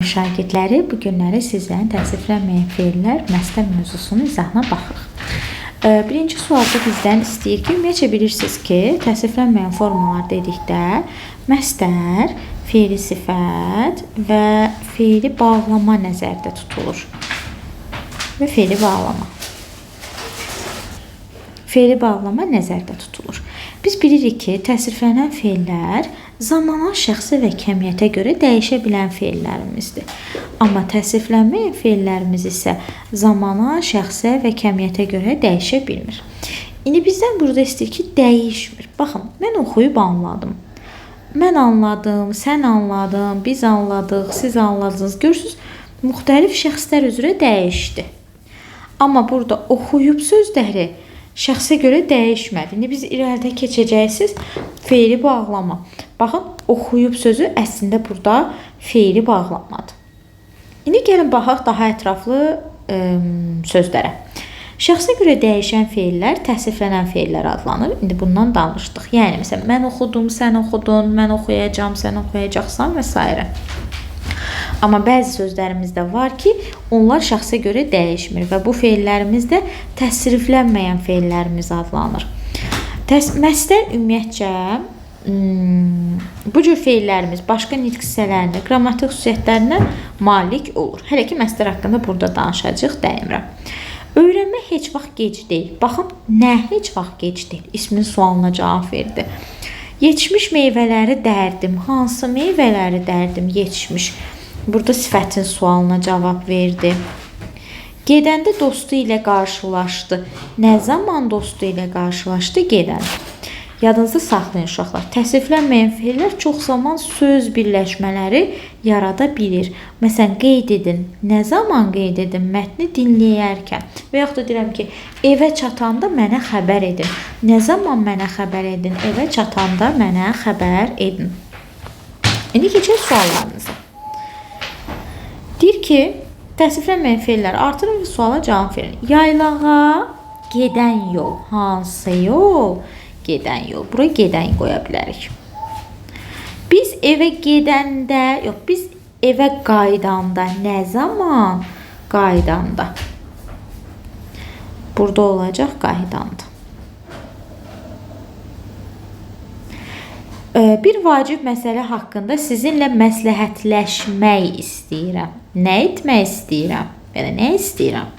şagirdləri, bu günləri sizlərin təsvirlənməyən feillər məstər mövzusunun izahına baxırıq. Birinci sualda bizdən istəyir ki, ümumiyyətcə bilirsiniz ki, təsvirlənməyən formalar dedikdə məstər, feili sifət və feili bağlama nəzərdə tutulur. Və feili bağlama. Feili bağlama nəzərdə tutulur. Biz bilirik ki, təsvirlənən feillər zamana, şəxsə və kəmiyyətə görə dəyişə bilən feillərimizdir. Amma təsvirlənməyən feillərimiz isə zamana, şəxsə və kəmiyyətə görə dəyişə bilmir. İndi bizdən burada istəyir ki, dəyişmir. Baxın, mən oxuyub anladım. Mən anladım, sən anladın, biz anladıq, siz anladınız. Görürsünüz, müxtəlif şəxslər üzrə dəyişdi. Amma burada oxuyub sözləri şəxsə görə dəyişmədi. İndi biz irəlidə keçəcəksiniz feili bağlama. Baxın, oxuyub sözü əslində burada feili bağlamadır. İndi gəlin baxaq daha ətraflı sözlərə. Şəxsə görə dəyişən feillər təsvirlənən feillər adlanır. İndi bundan danışdıq. Yəni, məsələn, mən oxudum, sən oxudun, mən oxuyacam, sən oxuyacaqsan və s. Amma bəzi sözlərimizdə var ki, onlar şəxsə görə dəyişmir və bu feillərimiz də təsriflənməyən feillərimiz adlanır. Məstər ümumiyyətcə bu cür feillərimiz başqa nitq hissələrində, qrammatik xüsusiyyətlərinə malik olur. Hələ ki, məstər haqqında burada danışacağıq, dəyimirəm. Öyrənmək heç vaxt gec deyil. Baxın, nə heç vaxt gec deyil? İsmin sualına cavab verdi. Yetişmiş meyvələri dərdim. Hansı meyvələri dərdim? Yetişmiş. Burada sifətin sualına cavab verdi. Gedəndə dostu ilə qarşılaşdı. Nə zaman dostu ilə qarşılaşdı? Gedəndə. Yadınızda saxlayın uşaqlar. Təsvirlənməyən feillər çox zaman söz birləşmələri yarada bilir. Məsələn, qeyd edin. Nə zaman qeyd edin? Mətni dinləyərkən. Və yaxud da deyirəm ki, evə çatanda mənə xəbər edin. Nə zaman mənə xəbər edin? Evə çatanda mənə xəbər edin. İndi keçək suallarınıza. Deyir ki, təsvirlənməyən feillər artırın və suala cavab verin. Yaylağa gedən yol. Hansı yol? Gedən yol. Bura gedən qoya bilərik. Biz evə gedəndə, yox, biz evə qaydanda, nə zaman? Qaydanda. Burada olacaq qaydanda. Bir vacib məsələ haqqında sizinlə məsləhətləşmək istəyirəm. Nə etmək istəyirəm? Yəni, nə istəyirəm?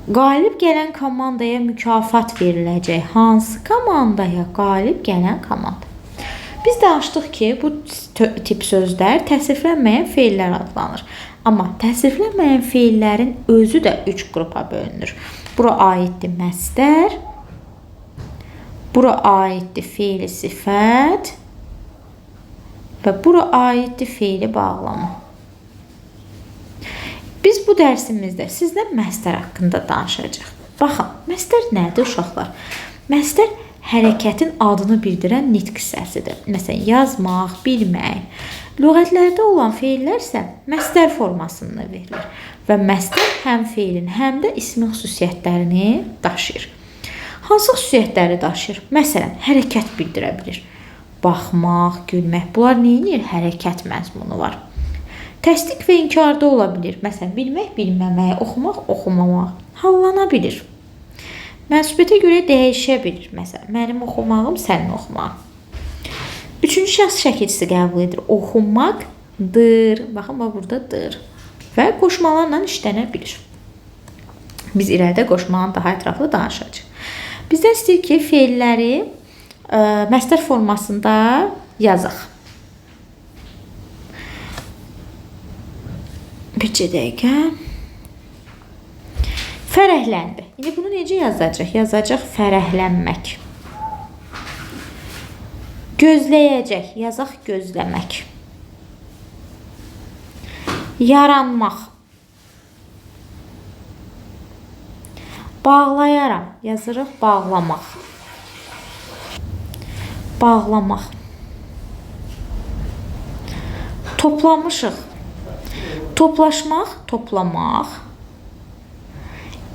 Qalib gələn komandaya mükafat veriləcək. Hansı komandaya? Qalib gələn komanda. Biz danışdıq ki, bu tip sözlər təsvirlənməyən feillər adlanır. Amma təsvirlənməyən feillərin özü də 3 qrupa bölünür. Bura aiddir məstər, bura aiddir feili sifət və bura aiddir feili bağlama. Biz bu dərsimizdə sizlə məstər haqqında danışacağıq. Baxın, məstər nədir uşaqlar? Məstər hərəkətin adını bildirən nitq hissəsidir. Məsələn, yazmaq, bilmək. Lüğətlərdə olan feillər isə məstər formasında verilir. Və məstər həm feilin, həm də ismin xüsusiyyətlərini daşıyır. Hansı xüsusiyyətləri daşıyır? Məsələn, hərəkət bildirə bilir. Baxmaq, gülmək. Bunlar neyinir? Hərəkət məzmunu var. Təsdiq və inkarda ola bilir. Məsələn, bilmək, bilməmək, oxumaq, oxumamaq. Hallana bilir. Mənsubiyyətə görə dəyişə bilir. Məsələn, mənim oxumağım, sənin oxumağın. Üçüncü şəxs şəkilçisi qəbul edir. Oxumaqdır. Baxın, buradadır. Və qoşmalarla işlənə bilir. Biz irəlidə qoşmalarla daha ətraflı danışacağıq. Bizdən istəyir ki, feilləri məstər formasında yazaq. Bircə dəqiqə. Fərəhləndi. İndi bunu necə yazacaq? Yazacaq fərəhlənmək. Gözləyəcək. Yazaq gözləmək. Yaranmaq. Bağlayaram. Yazırıq bağlamaq. Bağlamaq. Toplamışıq. Toplaşmaq, toplamaq.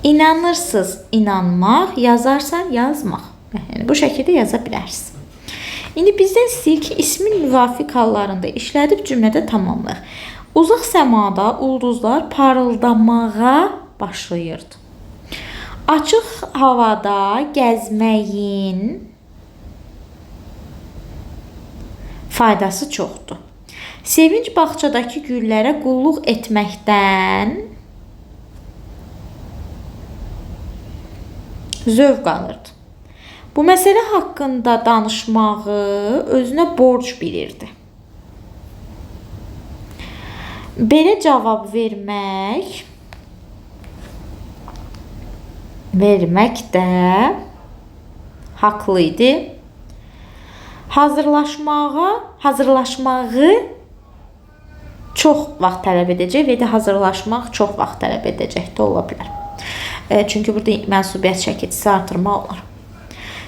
İnanırsız, inanmaq. Yazarsan, yazmaq. Yəni, bu şəkildə yaza bilərsiniz. İndi bizdən istəyir ki, ismin müvafiq hallarında işlədib cümlədə tamamlayaq. Uzaq səmada ulduzlar parıldamağa başlayırdı. Açıq havada gəzməyin faydası çoxdur. Sevinç bağçadakı güllərə qulluq etməkdən zövq alırdı. Bu məsələ haqqında danışmağı özünə borc bilirdi. Belə cavab vermək də haqlı idi. Hazırlaşmağı çox vaxt tələb edəcək və ya hazırlaşmaq çox vaxt tələb edəcək də ola bilər. Çünki burada mənsubiyyət şəkilçisi artırmaq olar.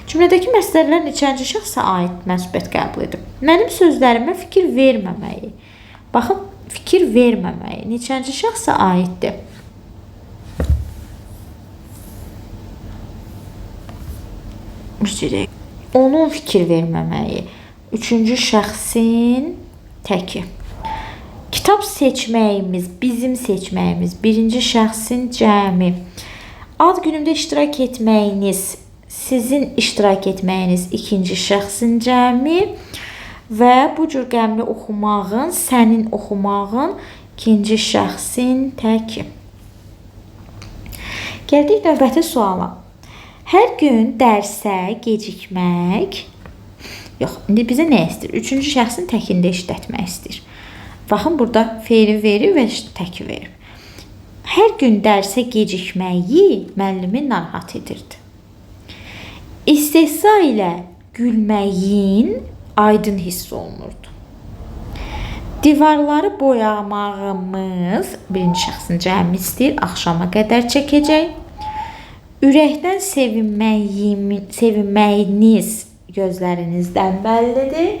Cümlədəki məsələlər neçənci şəxsə aid mənsubiyyət qəbul edib? Mənim sözlərimə fikir verməməyi. Baxın, fikir verməməyi neçənci şəxsə aiddir? Onun fikir verməməyi. Üçüncü şəxsin təki. Kitab seçməyimiz, bizim seçməyimiz. Birinci şəxsin cəmi. Ad günümdə iştirak etməyiniz, sizin iştirak etməyiniz. İkinci şəxsin cəmi. Və bu cür qəmli oxumağın, sənin oxumağın ikinci şəxsin təki. Gəldik növbəti suala. Hər gün dərsə gecikmək. Yox, indi bizə nə istəyir? Üçüncü şəxsin təkində işlətmək istəyir. Baxın, burada feili verir və təki verir. Hər gün dərsə gecikməyi müəllimi narahat edirdi. İstehza ilə gülməyin aydın hiss olunurdu. Divarları boyamağımız birinci şəxsin cəmi istəyir, axşama qədər çəkəcək. Ürəkdən sevinməyiniz gözlərinizdən bəllidir.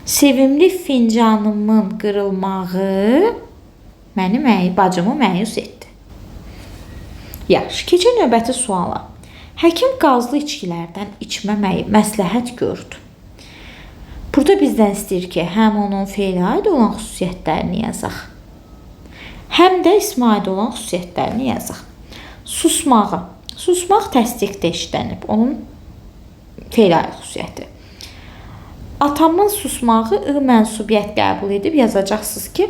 Sevimli fincanımın qırılmağı bacımı məyus etdi. Yaxşı, keçək növbəti suala. Həkim qazlı içkilərdən içməməyi məsləhət gördü. Burada bizdən istəyir ki, həm onun feilə aid olan xüsusiyyətlərini yazaq, həm də ismə aid olan xüsusiyyətlərini yazaq. Susmağı. Susmaq təsdiqdə işlənib. Onun feilə aid xüsusiyyəti. Atamın susmağı mənsubiyyət qəbul edib yazacaqsınız ki,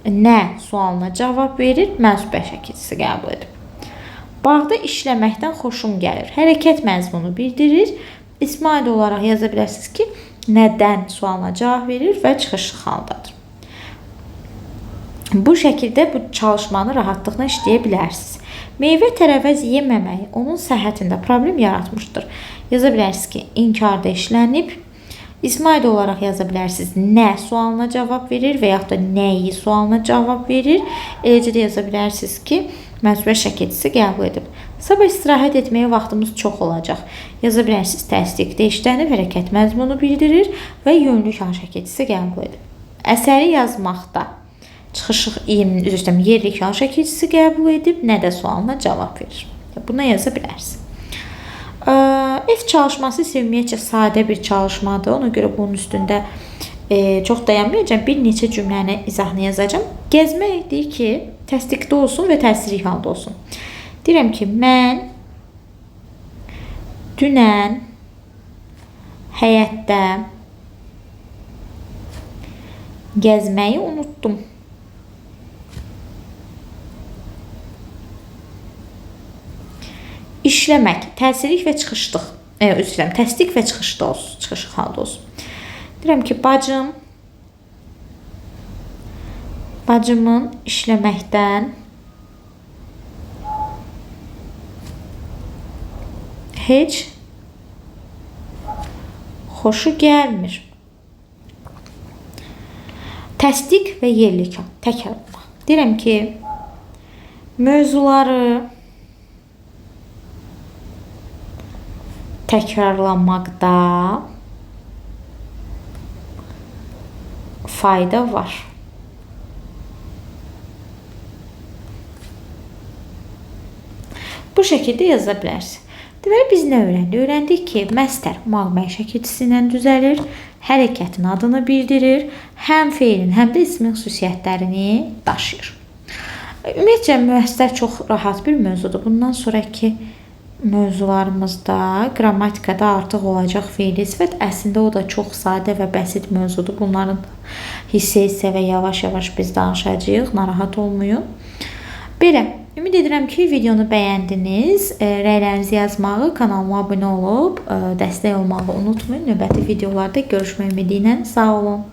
nə sualına cavab verir, mənsubiyyət şəkilçisi qəbul edib. Bağda işləməkdən xoşum gəlir. Hərəkət məzmunu bildirir. İsmə aid olaraq yaza bilərsiniz ki, nədən sualına cavab verir və çıxışlı haldadır. Bu şəkildə bu çalışmanı rahatlıqla işləyə bilərsiniz. Meyvə tərəvəz yeməməyi onun səhhətində problem yaratmışdır. Yaza bilərsiniz ki, inkarda işlənib. İsmə aid olaraq yaza bilərsiniz, nə sualına cavab verir və yaxud da nəyi sualına cavab verir. Eləcə də yaza bilərsiniz ki, mənsubiyyət şəkilçisi qəbul edib. Sabah istirahət etməyə vaxtımız çox olacaq. Yaza bilərsiniz, təsdiqdə işlənib, hərəkət məzmunu bildirir və yönlük hal şəkilçisi qəbul edib. Əsəri yazmaqda yerlik hal şəkilçisi qəbul edib, nə də sualına cavab verir. Buna yaza bilərsiniz. Ev çalışması isə ümumiyyətcə sadə bir çalışmadır. Ona görə bunun üstündə çox dayanmayacağım. Bir neçə cümləni izahını yazacağım. Gəzmək deyir ki, təsdiqdə olsun və təsirli halda olsun. Deyirəm ki, mən dünən həyətdə gəzməyi unutdum. İşləmək, təsirlik və çıxışlıq. Təsdiq və çıxışda olsun, çıxışlıq halda olsun. Deyirəm ki, bacımın işləməkdən heç xoşu gəlmir. Təsdiq və yerlik hal, təkrar olmaq. Deyirəm ki, mövzuları təkrarlanmaqda fayda var. Bu şəkildə yaza bilərsiniz. Deməli, biz nə öyrəndik? Öyrəndik ki, məstər müğmək şəkilçisi ilə düzəlir. hərəkətin adını bildirir, həm feilin, həm də ismin xüsusiyyətlərini daşıyır. Ümumiyyətcə, müəssər çox rahat bir mövzudur. Bundan sonraki mövzularımızda qrammatikada artıq olacaq feili sifət. Əslində o da çox sadə və bəsit mövzudur. Bunların hissə və yavaş-yavaş biz danışacağıq. Narahat olmayın. Belə, ümid edirəm ki, videonu bəyəndiniz. Rəylərinizi yazmağı, kanalıma abunə olub dəstək olmağı unutmayın. Növbəti videolarda görüşmək ümidi ilə sağ olun.